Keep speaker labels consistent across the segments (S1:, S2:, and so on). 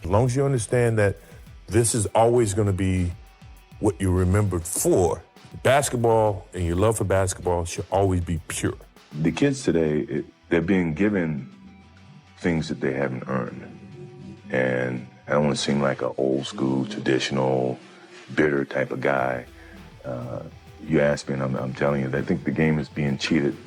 S1: As long as you understand that this is always going to be what you're remembered for, basketball and your love for basketball should always be pure.
S2: The kids today, they're being given things that they haven't earned. And I don't want to seem like an old school, traditional, bitter type of guy. You ask me, and I'm telling you, I think the game is being cheated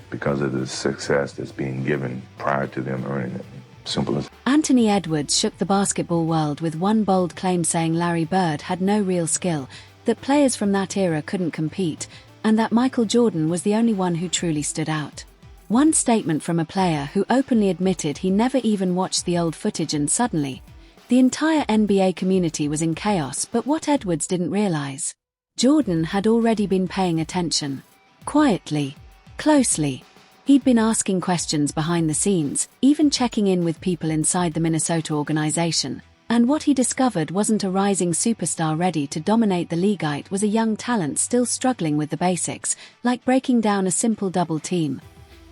S2: because of the success that's being given prior to them earning it. Simple as.
S3: Anthony Edwards shook the basketball world with one bold claim saying Larry Bird had no real skill, that players from that era couldn't compete, and that Michael Jordan was the only one who truly stood out. One statement from a player who openly admitted he never even watched the old footage, and suddenly, the entire NBA community was in chaos. But what Edwards didn't realize, Jordan had already been paying attention. Quietly, closely. He'd been asking questions behind the scenes, even checking in with people inside the Minnesota organization. And what he discovered wasn't a rising superstar ready to dominate the league. It was a young talent still struggling with the basics, like breaking down a simple double team.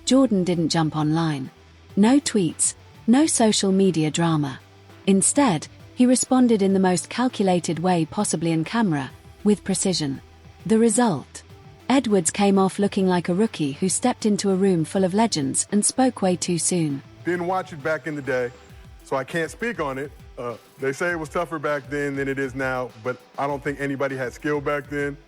S3: Jordan didn't jump online. No tweets, no social media drama. Instead, he responded in the most calculated way possibly in camera, with precision. The result? Edwards came off looking like a rookie who stepped into a room full of legends and spoke way too soon.
S4: Didn't watch it back in the day, so I can't speak on it. They say it was tougher back then than it is now, but I don't think anybody had skill back then.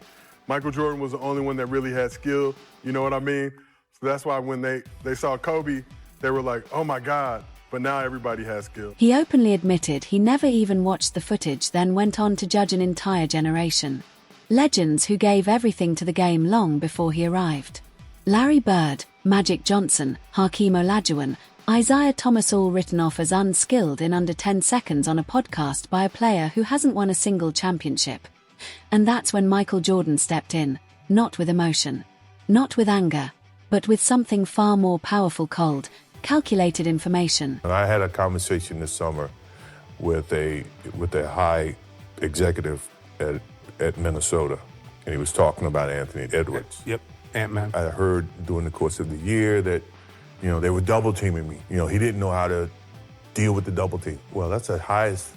S4: Michael Jordan was the only one that really had skill, you know what I mean? So that's why when they saw Kobe, they were like, oh my God, but now everybody has skill.
S3: He openly admitted he never even watched the footage, then went on to judge an entire generation. Legends who gave everything to the game long before he arrived. Larry Bird, Magic Johnson, Hakeem Olajuwon, Isaiah Thomas, all written off as unskilled in under 10 seconds on a podcast by a player who hasn't won a single championship. And that's when Michael Jordan stepped in, not with emotion, not with anger, but with something far more powerful: cold, calculated information.
S1: And I had a conversation this summer with a high executive at Minnesota, and he was talking about Anthony Edwards.
S5: Yep, Ant-Man.
S1: I heard during the course of the year that, they were double teaming me. He didn't know how to deal with the double team. Well, that's the highest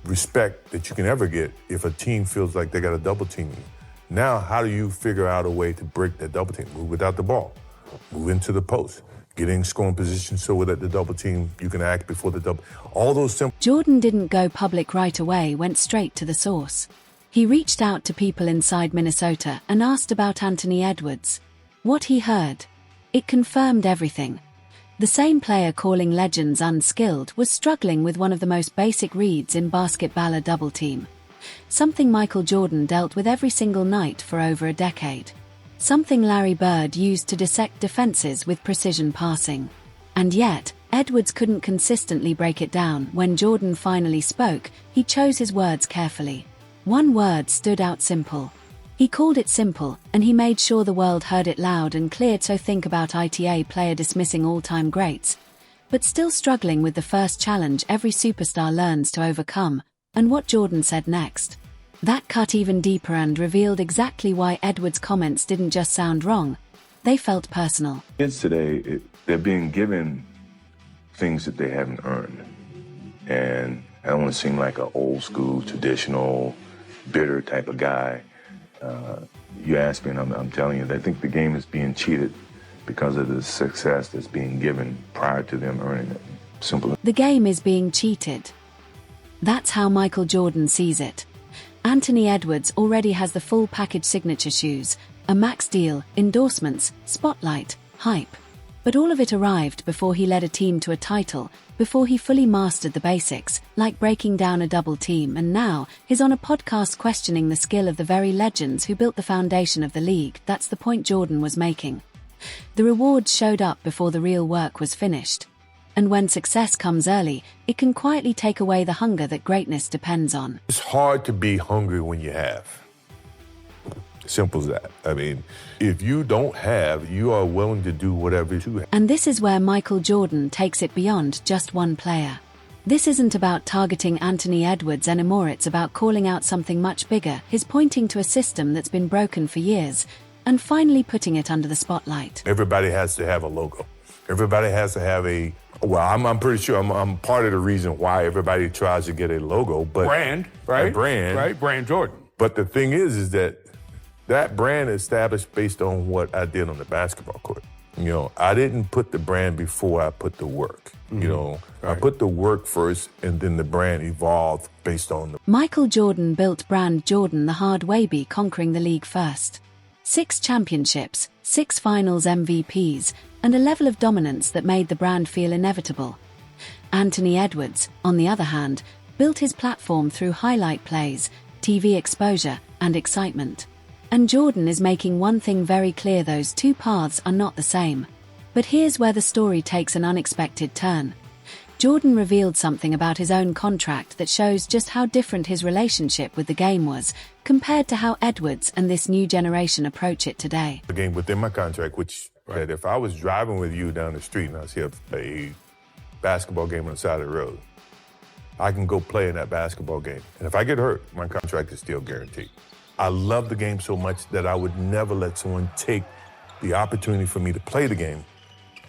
S1: respect that you can ever get if a team feels like they got a double team you. Now, how do you figure out a way to break that double team? Move without the ball, move into the post, get in scoring position so that the double team, you can act before the double, all those simple.
S3: Jordan didn't go public right away, went straight to the source. He reached out to people inside Minnesota and asked about Anthony Edwards. What he heard, it confirmed everything. The same player calling legends unskilled was struggling with one of the most basic reads in basketball, a double team. Something Michael Jordan dealt with every single night for over a decade. Something Larry Bird used to dissect defenses with precision passing. And yet, Edwards couldn't consistently break it down. When Jordan finally spoke, he chose his words carefully. One word stood out: simple. He called it simple, and he made sure the world heard it loud and clear. So think about ITA player dismissing all-time greats, but still struggling with the first challenge every superstar learns to overcome, and what Jordan said next. That cut even deeper and revealed exactly why Edwards' comments didn't just sound wrong, they felt personal.
S2: Kids today, they're being given things that they haven't earned. And I don't want to seem like an old school, traditional, bitter type of guy. You ask me, and I'm telling you, I think the game is being cheated because of the success that's being given prior to them earning it. Simple.
S3: The game is being cheated. That's how Michael Jordan sees it. Anthony Edwards already has the full package: signature shoes, a max deal, endorsements, spotlight, hype. But all of it arrived before he led a team to a title, before he fully mastered the basics, like breaking down a double team. And now, he's on a podcast questioning the skill of the very legends who built the foundation of the league. That's the point Jordan was making. The rewards showed up before the real work was finished. And when success comes early, it can quietly take away the hunger that greatness depends on.
S1: It's hard to be hungry when you have. Simple as that. I mean, if you don't have, you are willing to do whatever you have.
S3: And this is where Michael Jordan takes it beyond just one player. This isn't about targeting Anthony Edwards anymore, it's about calling out something much bigger. He's pointing to a system that's been broken for years, and finally putting it under the spotlight.
S1: Everybody has to have a logo. Everybody has to have I'm pretty sure I'm part of the reason why everybody tries to get a logo, but
S5: brand, right?
S1: A brand.
S5: Right, brand Jordan.
S1: But the thing is that brand is established based on what I did on the basketball court. I didn't put the brand before I put the work. Right. I put the work first, and then the brand evolved based on the...
S3: Michael Jordan built brand Jordan the hard way, by conquering the league first. 6 championships, 6 finals MVPs, and a level of dominance that made the brand feel inevitable. Anthony Edwards, on the other hand, built his platform through highlight plays, TV exposure, and excitement. And Jordan is making one thing very clear: those two paths are not the same. But here's where the story takes an unexpected turn. Jordan revealed something about his own contract that shows just how different his relationship with the game was compared to how Edwards and this new generation approach it today.
S1: The game within my contract, which said if I was driving with you down the street and I see a basketball game on the side of the road, I can go play in that basketball game. And if I get hurt, my contract is still guaranteed. I love the game so much that I would never let someone take the opportunity for me to play the game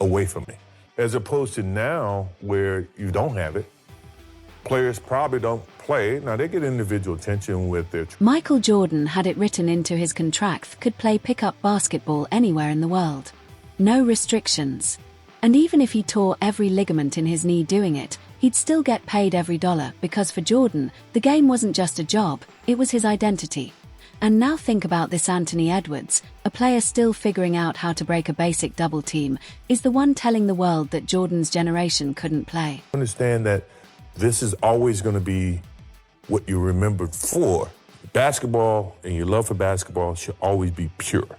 S1: away from me. As opposed to now, where you don't have it, players probably don't play. Now, they get individual attention with their...
S3: Michael Jordan had it written into his contract could play pickup basketball anywhere in the world. No restrictions. And even if he tore every ligament in his knee doing it, he'd still get paid every dollar, because for Jordan, the game wasn't just a job, it was his identity. And now think about this: Anthony Edwards, a player still figuring out how to break a basic double team, is the one telling the world that Jordan's generation couldn't play.
S1: Understand that this is always going to be what you're remembered for. Basketball and your love for basketball should always be pure.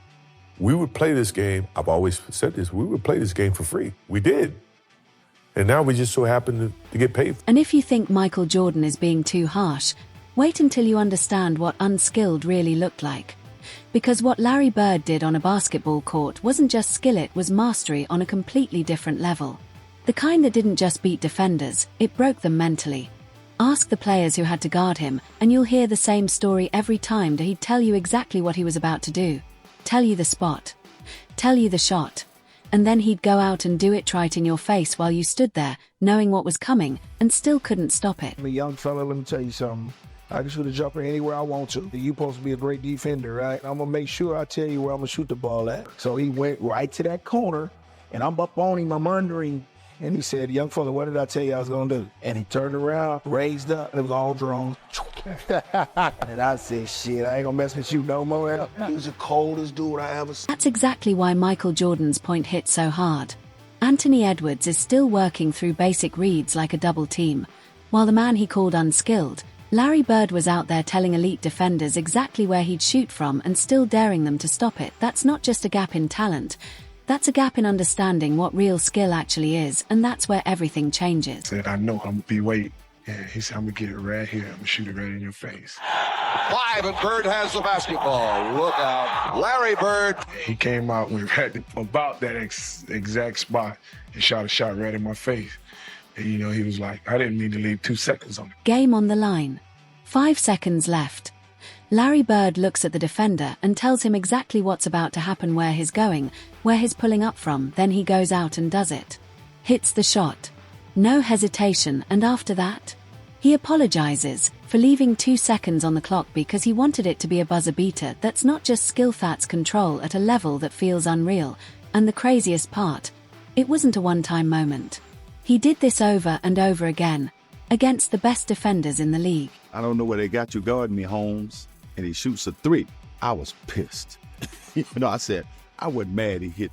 S1: We would play this game, I've always said this, we would play this game for free. We did. And now we just so happen to get paid.
S3: And if you think Michael Jordan is being too harsh, wait until you understand what Unskilled really looked like. Because what Larry Bird did on a basketball court wasn't just skill, it was mastery on a completely different level. The kind that didn't just beat defenders, it broke them mentally. Ask the players who had to guard him, and you'll hear the same story every time. He'd tell you exactly what he was about to do. Tell you the spot. Tell you the shot. And then he'd go out and do it right in your face while you stood there, knowing what was coming, and still couldn't stop it.
S6: I'm a young fella, let me tell you something. I can shoot a jumper anywhere I want to. You're supposed to be a great defender, right? I'm going to make sure I tell you where I'm going to shoot the ball at. So he went right to that corner, and I'm up on him, I'm under him. And he said, young fella, what did I tell you I was going to do? And he turned around, raised up, and it was all drone. And I said, shit, I ain't going to mess with you no more. He was the coldest dude I ever seen.
S3: That's exactly why Michael Jordan's point hit so hard. Anthony Edwards is still working through basic reads like a double team, while the man he called Unskilled, Larry Bird, was out there telling elite defenders exactly where he'd shoot from and still daring them to stop it. That's not just a gap in talent. That's a gap in understanding what real skill actually is, and that's where everything changes.
S7: Said, I know I'm gonna be waiting. Yeah, he said, I'm gonna get it right here. I'm gonna shoot it right in your face.
S8: 5, and Bird has the basketball. Look out. Larry Bird.
S7: He came out when right about that exact spot and shot a shot right in my face. And, he was like, I didn't mean to leave 2 seconds on it.
S3: Game on the line. 5 seconds left. Larry Bird looks at the defender and tells him exactly what's about to happen, where he's going, where he's pulling up from. Then he goes out and does it. Hits the shot. No hesitation, and after that, he apologizes for leaving 2 seconds on the clock because he wanted it to be a buzzer beater. That's not just skill, that's control at a level that feels unreal. And the craziest part, it wasn't a one-time moment. He did this over and over again, against the best defenders in the league.
S9: I don't know where they got you guarding me, Holmes. And he shoots a 3. I was pissed. I said, I wasn't mad he hit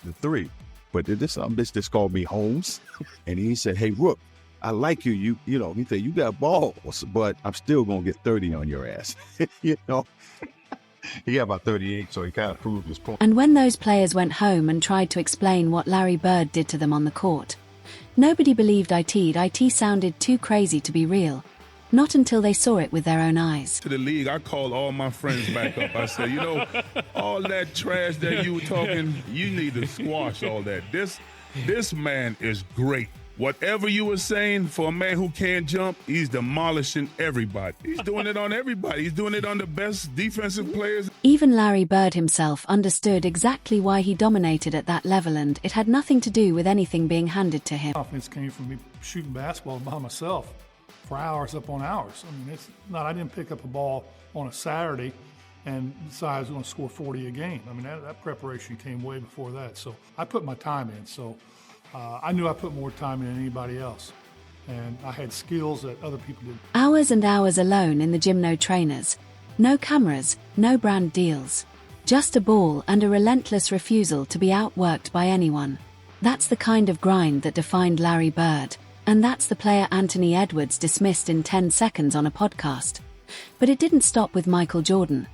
S9: the 3. But this bitch just called me Holmes. And he said, hey, Rook, I like you. He said, you got balls, but I'm still going to get 30 on your ass. He got about 38, so he kind of proved his point.
S3: And when those players went home and tried to explain what Larry Bird did to them on the court, nobody believed it. It sounded too crazy to be real. Not until they saw it with their own eyes.
S5: To the league, I called all my friends back up. I said, all that trash that you were talking, you need to squash all that. This man is great. Whatever you were saying, for a man who can't jump, he's demolishing everybody. He's doing it on everybody. He's doing it on the best defensive players.
S3: Even Larry Bird himself understood exactly why he dominated at that level, and it had nothing to do with anything being handed to him.
S10: Confidence came from me shooting basketball by myself for hours upon hours. I mean, it's not, I didn't pick up a ball on a Saturday and decide I was going to score 40 a game. I mean, that preparation came way before that. So I put my time in. So I knew I put more time in than anybody else. And I had skills that other people didn't.
S3: Hours and hours alone in the gym, no trainers, no cameras, no brand deals. Just a ball and a relentless refusal to be outworked by anyone. That's the kind of grind that defined Larry Bird. And that's the player Anthony Edwards dismissed in 10 seconds on a podcast. But it didn't stop with Michael Jordan.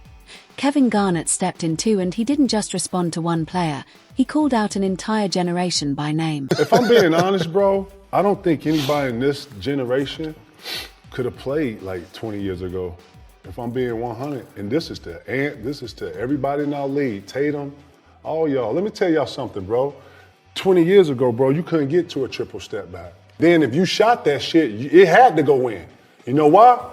S3: Kevin Garnett stepped in too, and he didn't just respond to one player. He called out an entire generation by name.
S11: If I'm being honest, bro, I don't think anybody in this generation could have played like 20 years ago. If I'm being 100, and this is to everybody in our league, Tatum, all y'all. Let me tell y'all something, bro. 20 years ago, bro, you couldn't get to a triple step back. Then if you shot that shit, it had to go in. You know why?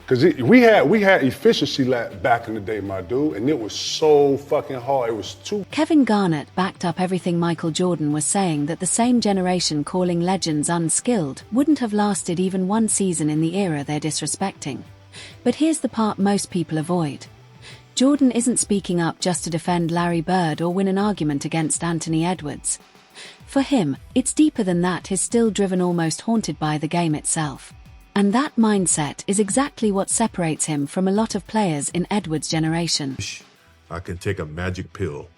S11: Because we had efficiency back in the day, my dude, and it was so fucking hard. It was too...
S3: Kevin Garnett backed up everything Michael Jordan was saying, that the same generation calling legends unskilled wouldn't have lasted even one season in the era they're disrespecting. But here's the part most people avoid. Jordan isn't speaking up just to defend Larry Bird or win an argument against Anthony Edwards. For him, it's deeper than that. He's still driven, almost haunted by the game itself. And that mindset is exactly what separates him from a lot of players in Edwards' generation.
S1: I can take a magic pill,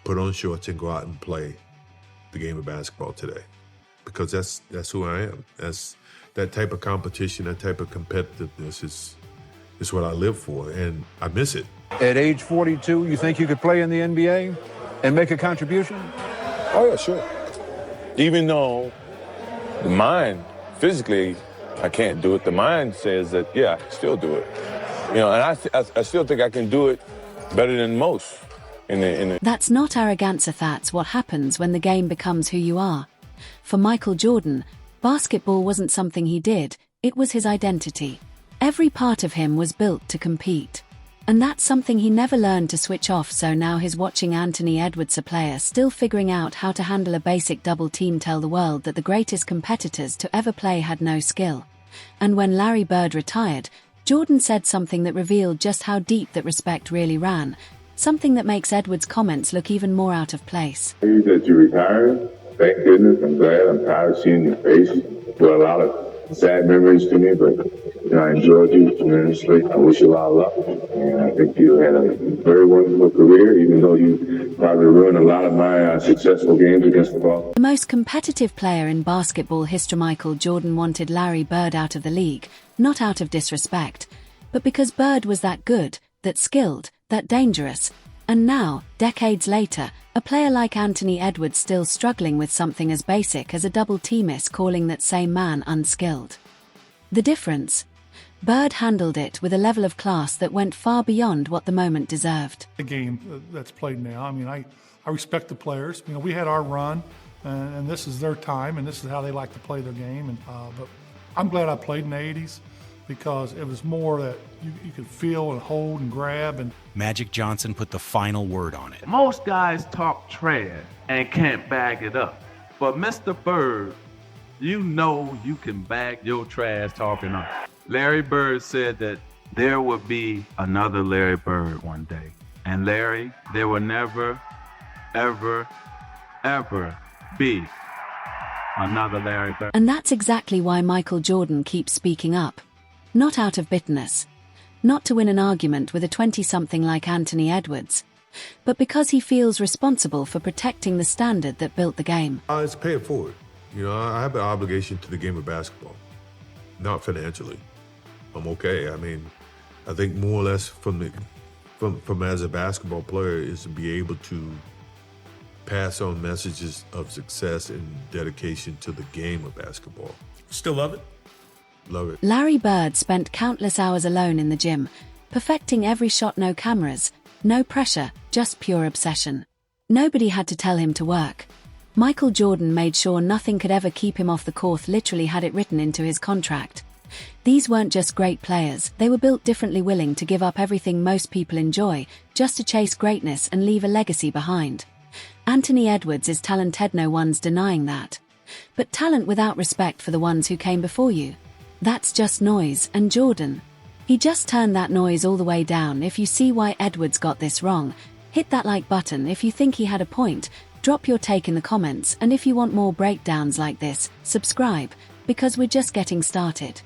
S1: put on shorts, and go out and play the game of basketball today. Because that's who I am. That's that type of competition, that type of competitiveness is what I live for, and I miss it.
S8: At age 42, you think you could play in the NBA and make a contribution?
S2: Oh, yeah, sure. Even though the mind, physically, I can't do it. The mind says that, yeah, I can still do it. You know, and I still think I can do it better than most.
S3: That's not arrogance, that's what happens when the game becomes who you are. For Michael Jordan, basketball wasn't something he did, it was his identity. Every part of him was built to compete. And that's something he never learned to switch off, so now he's watching Anthony Edwards, a player still figuring out how to handle a basic double team, tell the world that the greatest competitors to ever play had no skill. And when Larry Bird retired, Jordan said something that revealed just how deep that respect really ran, something that makes Edwards' comments look even more out of place.
S12: That you retired, thank goodness. I'm glad. I'm tired of seeing your face. There are a lot of sad memories to me, but I enjoyed you tremendously. I wish you a lot of luck. And I think you had a very wonderful career, even though you probably ruined a lot of my successful games against the ball.
S3: The most competitive player in basketball history, Michael Jordan wanted Larry Bird out of the league, not out of disrespect, but because Bird was that good, that skilled, that dangerous. And now, decades later, a player like Anthony Edwards still struggling with something as basic as a double team is calling that same man unskilled. The difference? Bird handled it with a level of class that went far beyond what the moment deserved.
S10: The game that's played now, I mean, I respect the players. You know, we had our run, and this is their time, and this is how they like to play their game. And but I'm glad I played in the 80s because it was more that you could feel and hold and grab. And
S13: Magic Johnson put the final word on it.
S14: Most guys talk trash and can't bag it up. But Mr. Bird, you know you can bag your trash talking up. Larry Bird said that there would be another Larry Bird one day. And Larry, there will never, ever, ever be another Larry Bird.
S3: And that's exactly why Michael Jordan keeps speaking up. Not out of bitterness. Not to win an argument with a 20-something like Anthony Edwards. But because he feels responsible for protecting the standard that built the game.
S1: It's pay it forward. You know, I have an obligation to the game of basketball. Not financially. I'm okay. I mean, I think more or less from as a basketball player is to be able to pass on messages of success and dedication to the game of basketball.
S5: Still love it?
S1: Love it.
S3: Larry Bird spent countless hours alone in the gym, perfecting every shot, no cameras, no pressure, just pure obsession. Nobody had to tell him to work. Michael Jordan made sure nothing could ever keep him off the court, literally had it written into his contract. These weren't just great players, they were built differently, willing to give up everything most people enjoy, just to chase greatness and leave a legacy behind. Anthony Edwards is talented, no one's denying that. But talent without respect for the ones who came before you, that's just noise. And Jordan, he just turned that noise all the way down. If you see why Edwards got this wrong, hit that like button. If you think he had a point, drop your take in the comments, and if you want more breakdowns like this, subscribe, because we're just getting started.